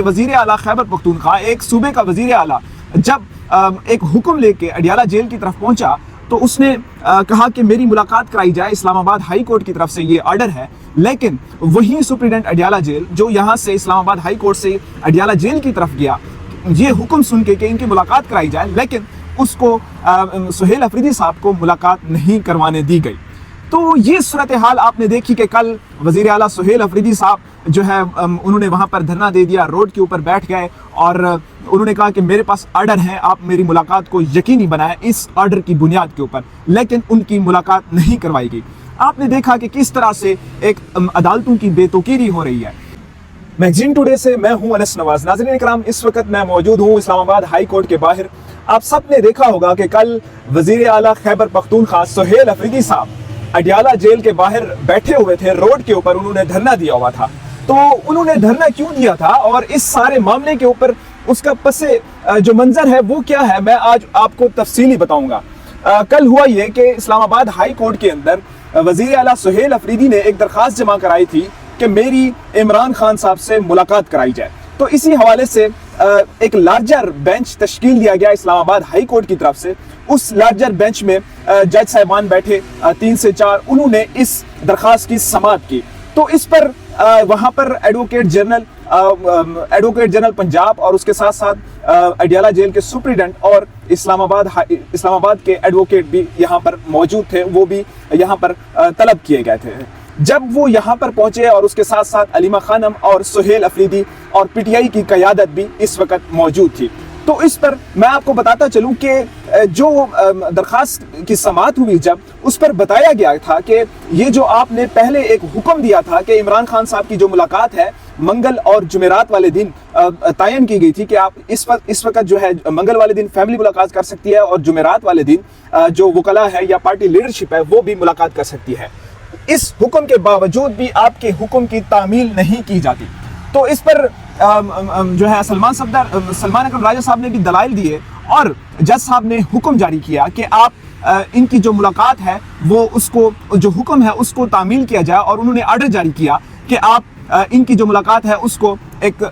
वज़ीर आला खैबर पख्तूनख्वा, एक सूबे का वज़ीर आला जब एक हुक्म लेके अडियाला जेल की तरफ पहुंचा तो उसने कहा कि मेरी मुलाकात कराई जाए। इस्लामाबाद हाई कोर्ट की तरफ से ये आर्डर है, लेकिन वही सुप्रीडेंट अडियाला जेल जो यहाँ से इस्लामाबाद हाई कोर्ट से अडियाला जेल की तरफ गया ये हुक्म सुन के कि इनकी मुलाकात कराई जाए, लेकिन उसको सुहेल अफरीदी साहब को मुलाकात नहीं करवाने दी गई। तो ये सूरत हाल आपने देखी कि कल वज़ीर आला सुहेल अफरीदी साहब जो है उन्होंने वहाँ पर धरना दे दिया, रोड के ऊपर बैठ गए और उन्होंने कहा कि मेरे पास आर्डर है, आप मेरी मुलाकात को यकीनी बनाएं इस आर्डर की बुनियाद के ऊपर, लेकिन उनकी मुलाकात नहीं करवाई गई। आपने देखा कि किस तरह से एक अदालतों की बेतौकीरी हो रही है। मैगज़ीन टुडे से मैं हूं अनस नवाज। नाज़रीन इकराम, इस वक्त मैं मौजूद हूं इस्लामाबाद हाई कोर्ट के बाहर। आप सब ने देखा होगा कि कल वज़ीर आला खैबर पख्तूनख्वा सुहेल अफरीदी साहब अडियाला जेल के बाहर बैठे हुए थे, रोड के ऊपर उन्होंने धरना दिया हुआ था। तो उन्होंने धरना क्यों दिया था और इस सारे मामले के ऊपर उसका पसे जो मंजर है वो क्या है, मैं आज आपको तफसीली बताऊंगा। कल हुआ ये कि इस्लामाबाद हाई कोर्ट के अंदर वज़ीर आला सुहेल अफरीदी ने एक दरख्वास्त जमा कराई थी कि मेरी इमरान खान साहब से मुलाकात कराई जाए। तो इसी हवाले से एक लार्जर बेंच तश्कील दिया गया इस्लामाबाद हाई कोर्ट की तरफ से। उस लार्जर बेंच में जज साहिबान बैठे 3 से 4, उन्होंने इस दरख्वास्त की समाअत की। तो इस पर वहाँ पर एडवोकेट जनरल पंजाब और उसके साथ साथ अडियाला जेल के सुप्रीडेंट और इस्लामाबाद के एडवोकेट भी यहाँ पर मौजूद थे, वो भी यहाँ पर तलब किए गए थे। जब वो यहाँ पर पहुंचे और उसके साथ साथ अलीमा खानम और सुहेल अफरीदी और पीटीआई की क़यादत भी इस वक्त मौजूद थी। तो इस पर मैं आपको बताता चलूं कि जो दरख्वास्त की समाअत हुई जब उस पर बताया गया था कि ये जो आपने पहले एक हुक्म दिया था कि इमरान खान साहब की जो मुलाकात है मंगल और जुमेरात वाले दिन तयन की गई थी कि आप इस वक्त जो है मंगल वाले दिन फैमिली मुलाकात कर सकती है और जुमेरात वाले दिन जो वकला है या पार्टी लीडरशिप है वो भी मुलाकात कर सकती है। इस हुक्म के बावजूद भी आपके हुक्म की तामील नहीं की जाती। तो इस पर जो है सलमान अकरम राजा साहब ने भी दलाइल दिए और जज साहब ने हुक्म जारी किया कि आप इनकी जो मुलाकात है वो उसको जो हुक्म है उसको तामील किया जाए, और उन्होंने आर्डर जारी किया कि आप इनकी जो मुलाकात है उसको एक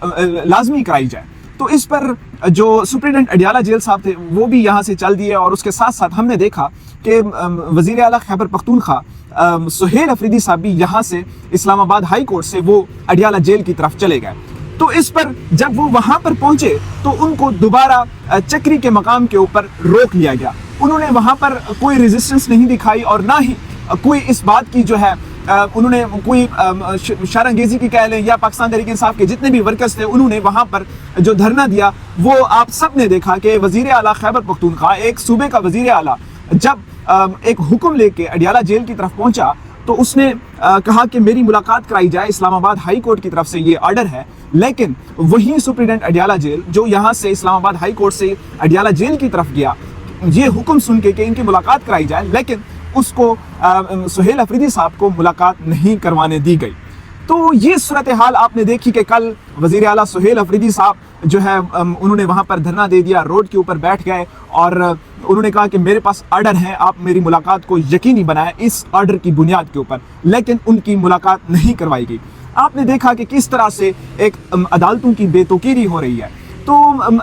लाजमी कराई जाए। तो इस पर जो सुप्रीडेंट अडियाला जेल साहब थे वो भी यहाँ से चल दिए और उसके साथ साथ हमने देखा कि वज़ीर आला खैबर पख्तूनख्वा सुहेल अफरीदी साहब भी यहाँ से इस्लामाबाद हाई कोर्ट से वो अडियाला जेल की तरफ चले गए। तो इस पर जब वो वहाँ पर पहुंचे तो उनको दोबारा चक्री के मकाम के ऊपर रोक लिया गया। उन्होंने वहाँ पर कोई रेजिस्टेंस नहीं दिखाई और ना ही कोई इस बात की जो है उन्होंने कोई शर्मंगेज़ी की कह लें या पाकिस्तान तहरीक इंसाफ के जितने भी वर्कर्स थे उन्होंने वहाँ पर जो धरना दिया वो आप सब ने देखा कि वज़ीर आला खैबर पख्तूनख्वा, एक सूबे का वज़ीर आला जब एक हुक्म लेके अडियाला जेल की तरफ पहुंचा तो उसने कहा कि मेरी मुलाकात कराई जाए। इस्लामाबाद हाई कोर्ट की तरफ से ये आर्डर है, लेकिन वही सुप्रीडेंट अडियाला जेल जो यहाँ से इस्लामाबाद हाई कोर्ट से अडियाला जेल की तरफ गया ये हुक्म सुन के कि इनकी मुलाकात कराई जाए, लेकिन उसको सुहेल अफरीदी साहब को मुलाकात नहीं करवाने दी गई। तो ये सूरत हाल आपने देखी कि कल वज़ीर आला सुहेल अफरीदी साहब जो है उन्होंने वहाँ पर धरना दे दिया, रोड के ऊपर बैठ गए और उन्होंने कहा कि मेरे पास आर्डर है, आप मेरी मुलाकात को यकीनी बनाएं इस आर्डर की बुनियाद के ऊपर, लेकिन उनकी मुलाकात नहीं करवाई गई। आपने देखा कि किस तरह से एक अदालतों की बेतौकीरी हो रही है। तो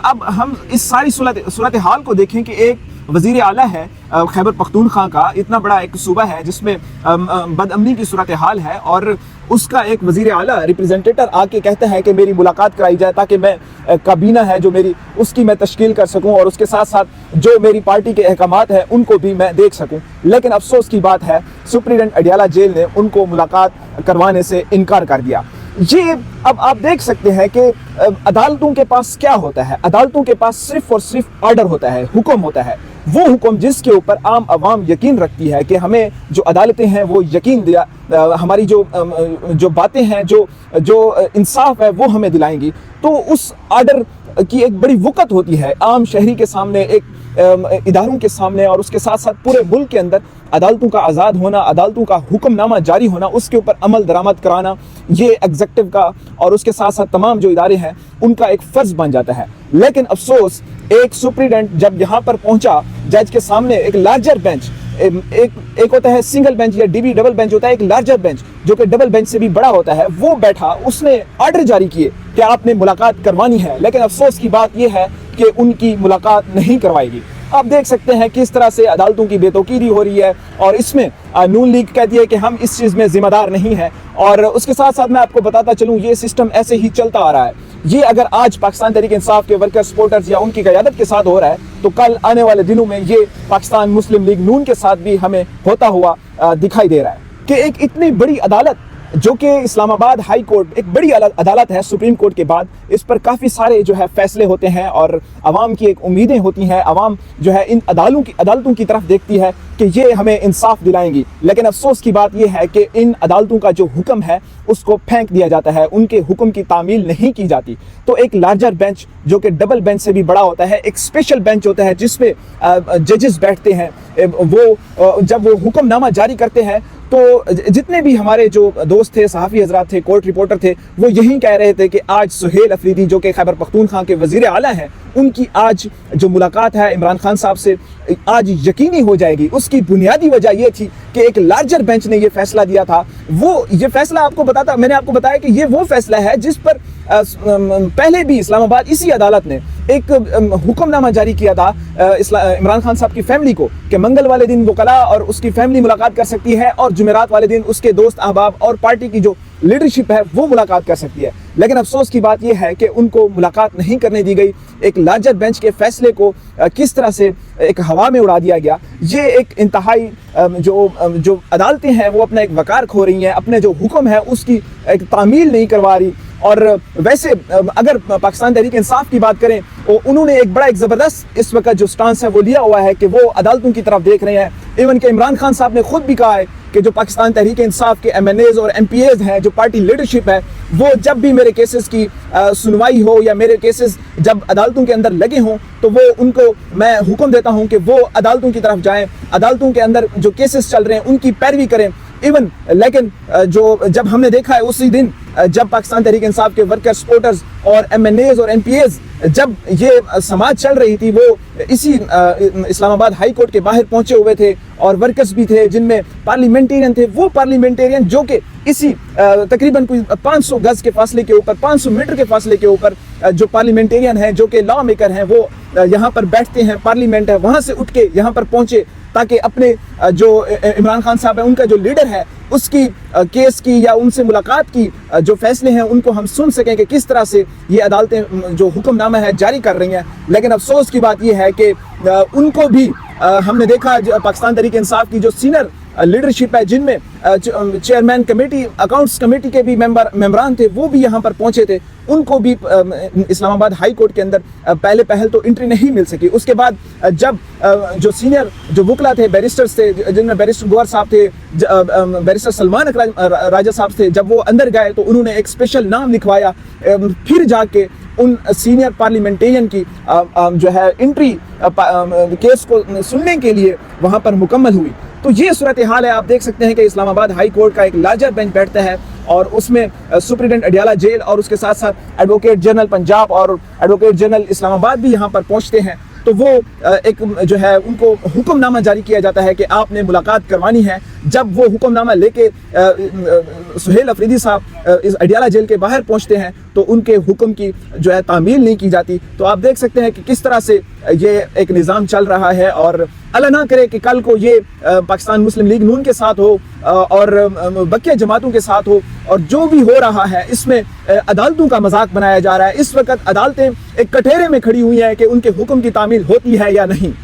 अब हम इस सारी सूरत हाल को देखें कि एक वज़ीर आला है खैबर पख्तूनख्वा का, इतना बड़ा एक सूबा है जिसमें बदअमनी की सूरत हाल है और उसका एक वज़ीर आला रिप्रेजेंटेटर आके कहता है कि मेरी मुलाकात कराई जाए ताकि मैं काबीना है जो मेरी उसकी मैं तश्कील कर सकूं और उसके साथ साथ जो मेरी पार्टी के अहकामात हैं उनको भी मैं देख सकूं। लेकिन अफसोस की बात है सुप्रीडेंट अडियाला जेल ने उनको मुलाकात करवाने से इनकार कर दिया। ये अब आप देख सकते हैं कि अदालतों के पास क्या होता है, अदालतों के पास सिर्फ और सिर्फ आर्डर होता है, हुक्म होता है, वो हुक्म जिसके ऊपर आम आवाम यकीन रखती है कि हमें जो अदालतें हैं वो यकीन दिया, हमारी जो बातें हैं जो इंसाफ है वो हमें दिलाएंगी। तो उस आर्डर की एक बड़ी वक़्त होती है आम शहरी के सामने, एक इदारों के सामने और उसके साथ साथ पूरे मुल्क के अंदर अदालतों का आज़ाद होना, अदालतों का हुक्मनामा जारी होना, उसके ऊपर अमल दरामद कराना, ये एग्जीक्यूटिव का और उसके साथ साथ तमाम जो इदारे हैं उनका एक फ़र्ज़ बन जाता है। लेकिन अफसोस एक सुप्रीडेंट जब यहाँ पर पहुँचा जज के सामने एक लार्जर बेंच, एक होता है सिंगल बेंच या डीबी डबल बेंच होता है, एक लार्जर बेंच, جو کہ ڈبل بینچ سے بھی بڑا ہوتا ہے وہ بیٹھا، اس نے آرڈر جاری کیے کہ آپ نے ملاقات کروانی ہے، لیکن افسوس کی بات یہ ہے کہ ان کی ملاقات نہیں کروائے گی۔ آپ دیکھ سکتے ہیں کس طرح سے عدالتوں کی بے توقیری ہو رہی ہے، اور اس میں نون لیگ کہتی ہے کہ ہم اس چیز میں ذمہ دار نہیں ہیں، اور اس کے ساتھ ساتھ میں آپ کو بتاتا چلوں یہ سسٹم ایسے ہی چلتا آ رہا ہے۔ یہ اگر آج پاکستان تحریک انصاف کے ورکر سپورٹرز یا ان کی قیادت کے ساتھ ہو رہا ہے تو کل آنے والے دنوں میں یہ پاکستان مسلم لیگ نون کے ساتھ بھی ہمیں ہوتا ہوا دکھائی دے رہا ہے کہ ایک اتنی بڑی عدالت جو کہ اسلام آباد ہائی کورٹ ایک بڑی عدالت ہے سپریم کورٹ کے بعد، اس پر کافی سارے جو ہے فیصلے ہوتے ہیں اور عوام کی ایک امیدیں ہوتی ہیں، عوام جو ہے ان عدالتوں کی طرف دیکھتی ہے کہ یہ ہمیں انصاف دلائیں گی، لیکن افسوس کی بات یہ ہے کہ ان عدالتوں کا جو حکم ہے اس کو پھینک دیا جاتا ہے، ان کے حکم کی تعمیل نہیں کی جاتی۔ تو ایک لارجر بینچ جو کہ ڈبل بینچ سے بھی بڑا ہوتا ہے، ایک اسپیشل بینچ ہوتا ہے جس پہ ججز بیٹھتے ہیں، وہ جب وہ حکم نامہ جاری کرتے ہیں تو جتنے بھی ہمارے جو دوست تھے، صحافی حضرات تھے، کورٹ رپورٹر تھے، وہ یہی کہہ رہے تھے کہ آج سہیل افریدی جو کہ خیبر پختونخوا کے وزیر اعلیٰ ہیں، ان کی آج جو ملاقات ہے عمران خان صاحب سے آج یقینی ہو جائے گی۔ اس کی بنیادی وجہ یہ تھی کہ ایک لارجر بینچ نے یہ فیصلہ دیا تھا۔ یہ فیصلہ میں نے آپ کو بتایا کہ یہ وہ فیصلہ ہے جس پر پہلے بھی اسلام آباد اسی عدالت نے ایک حکم نامہ جاری کیا تھا عمران خان صاحب کی فیملی کو کہ منگل والے دن وکلاء اور اس کی فیملی ملاقات کر سکتی ہے، اور جمعرات والے دن اس کے دوست احباب اور پارٹی کی جو لیڈرشپ ہے وہ ملاقات کر سکتی ہے۔ لیکن افسوس کی بات یہ ہے کہ ان کو ملاقات نہیں کرنے دی گئی۔ ایک لارجر بینچ کے فیصلے کو کس طرح سے ایک ہوا میں اڑا دیا گیا۔ یہ ایک انتہائی جو عدالتیں ہیں وہ اپنا ایک وقار کھو رہی ہیں، اپنے جو حکم ہے اس کی ایک تعمیل نہیں کروا رہی۔ اور ویسے اگر پاکستان تحریک انصاف کی بات کریں، انہوں نے ایک زبردست اس وقت جو سٹانس ہے وہ لیا ہوا ہے کہ وہ عدالتوں کی طرف دیکھ رہے ہیں۔ ایون کہ عمران خان صاحب نے خود بھی کہا ہے کہ جو پاکستان تحریک انصاف کے ایم این ایز اور ایم پی ایز ہیں، جو پارٹی لیڈرشپ ہے، وہ جب بھی میرے کیسز کی سنوائی ہو یا میرے کیسز جب عدالتوں کے اندر لگے ہوں تو وہ ان کو میں حکم دیتا ہوں کہ وہ عدالتوں کی طرف جائیں، عدالتوں کے اندر جو کیسز چل رہے ہیں ان کی پیروی کریں۔ لیکن جب ہم نے دیکھا ہے اسی دن جب پاکستان تحریک انصاف کے ورکر سپورٹرز اور ایم این ایز اور ایم پی ایز جب یہ سماج چل رہی تھی، وہ اسی اسلام آباد ہائی کورٹ کے باہر پہنچے ہوئے تھے، اور ورکرز بھی تھے جن میں پارلیمنٹیرین تھے، وہ پارلیمنٹیرین جو کہ اسی تقریباً کوئی 500 گز کے فاصلے کے اوپر، 500 میٹر کے فاصلے کے اوپر جو پارلیمنٹیرین ہیں، جو کہ لا میکر ہیں، وہ یہاں پر بیٹھتے ہیں، پارلیمنٹ ہے، وہاں سے اٹھ کے یہاں پر پہنچے تاکہ اپنے جو عمران خان صاحب ہیں ان کا جو لیڈر ہے اس کی کیس کی یا ان سے ملاقات کی جو فیصلے ہیں ان کو ہم سن سکیں کہ کس طرح سے یہ عدالتیں جو حکم نامہ ہے جاری کر رہی ہیں۔ لیکن افسوس کی بات یہ ہے کہ ان کو بھی ہم نے دیکھا پاکستان تحریک انصاف کی جو سینئر لیڈرشپ ہے، جن میں چیئرمین کمیٹی، اکاؤنٹس کمیٹی کے بھی ممبران تھے، وہ بھی یہاں پر پہنچے تھے، ان کو بھی اسلام آباد ہائی کورٹ کے اندر پہل تو انٹری نہیں مل سکی۔ اس کے بعد جب جو سینئر جو وکلا تھے، بیرسٹرز تھے، جن میں بیرسٹر گوہر صاحب تھے، بیرسٹر سلمان راجہ صاحب تھے، جب وہ اندر گئے تو انہوں نے ایک اسپیشل نام لکھوایا، پھر جا کے ان سینئر پارلیمنٹیرین کی جو ہے انٹری کیس کو سننے کے لیے وہاں پر مکمل ہوئی۔ تو یہ صورتحال ہے، آپ دیکھ سکتے ہیں کہ اسلام آباد ہائی کورٹ کا ایک لارجر بینچ بیٹھتا ہے، اور اس میں سپرنٹینڈنٹ اڈیالہ جیل اور اس کے ساتھ ساتھ ایڈوکیٹ جنرل پنجاب اور ایڈوکیٹ جنرل اسلام آباد بھی یہاں پر پہنچتے ہیں۔ تو وہ ایک جو ہے ان کو حکم نامہ جاری کیا جاتا ہے کہ آپ نے ملاقات کروانی ہے۔ جب وہ حکم نامہ لے کے سہیل افریدی صاحب اس اڈیالہ جیل کے باہر پہنچتے ہیں تو ان کے حکم کی جو ہے تعمیل نہیں کی جاتی۔ تو آپ دیکھ سکتے ہیں کہ کس طرح سے یہ ایک نظام چل رہا ہے، اور اللہ نہ کرے کہ کل کو یہ پاکستان مسلم لیگ نون کے ساتھ ہو اور بقیہ جماعتوں کے ساتھ ہو، اور جو بھی ہو رہا ہے اس میں عدالتوں کا مذاق بنایا جا رہا ہے۔ اس وقت عدالتیں ایک کٹہرے میں کھڑی ہوئی ہیں کہ ان کے حکم کی تعمیل ہوتی ہے یا نہیں۔